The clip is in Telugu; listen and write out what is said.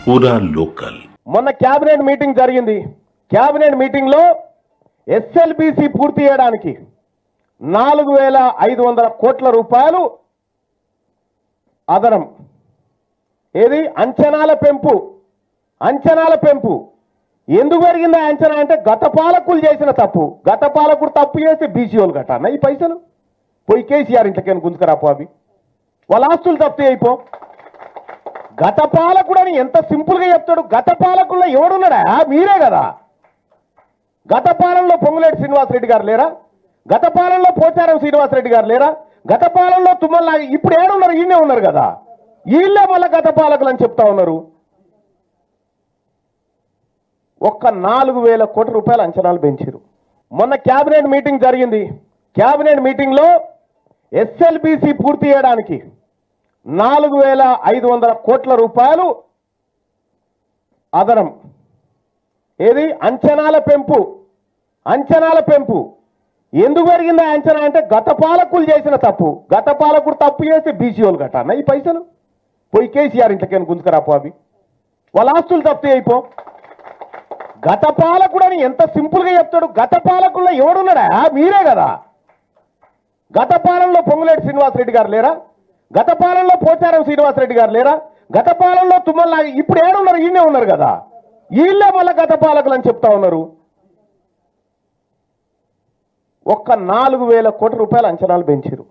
పూరా లోకల్. మొన్న కేబినెట్ మీటింగ్ జరిగింది. కేబినెట్ మీటింగ్ లో ఎస్ఎల్బిసి పూర్తి చేయడానికి 4500 కోట్ల రూపాయలు అదనం. ఏది అంచనాల పెంపు ఎందుకు జరిగిందా అంచనా అంటే గత పాలకులు చేసిన తప్పు. గత పాలకుడు తప్పు చేసి బీసీఓలు కట్టాలన్నా ఈ పైసలు పోయి కేసీఆర్ ఇంట్లోకి గుంజుకరాపో, అవి వాళ్ళ ఆస్తులు తప్పు అయిపో. గత పాలకుడు అని ఎంత సింపుల్ గా చెప్తాడు. గత పాలకుల్లో ఎవడున్నాడా? మీరే కదా. గత పాలనలో పొంగులేటి శ్రీనివాసరెడ్డి గారు లేరా? గత పాలనలో పోచారం శ్రీనివాసరెడ్డి గారు లేరా? గత పాలనలో తుమ్మల ఇప్పుడు ఏడున్నారు? ఈయనే ఉన్నారు కదా. వీళ్ళే మళ్ళీ గత పాలకులు అని చెప్తా ఉన్నారు. ఒక్క 4000 కోట్ల రూపాయల అంచనాలు పెంచారు. మొన్న కేబినెట్ మీటింగ్ జరిగింది. కేబినెట్ మీటింగ్ లో ఎస్ఎల్బిసి పూర్తి చేయడానికి 4500 కోట్ల రూపాయలు అదనం. ఏది అంచనాల పెంపు ఎందుకు జరిగిందా అంచనా అంటే గత పాలకులు చేసిన తప్పు. గత పాలకుడు తప్పు చేసి బీసీఓలు కట్టాలన్నా ఈ పైసలు పోయి కేసీఆర్ ఇంట్లోకి గుంజుకరాపో, అవి వాళ్ళ ఆస్తులు తప్పు అయిపో. గత పాలకుడు అని ఎంత సింపుల్ గా చెప్తాడు. గత పాలకుల్లో ఎవడున్నాడా? మీరే కదా. గత పాలనలో పొంగులేటి శ్రీనివాసరెడ్డి గారు లేరా? గత పాలనలో పోచారం శ్రీనివాసరెడ్డి గారు లేరా? గత పాలనలో తుమ్మల ఇప్పుడు ఏడున్నారు? ఈయనే ఉన్నారు కదా. వీళ్ళే మళ్ళీ గత పాలకులు అని చెప్తా ఉన్నారు. ఒక్క 4000 కోట్ల రూపాయల అంచనాలు పెంచారు.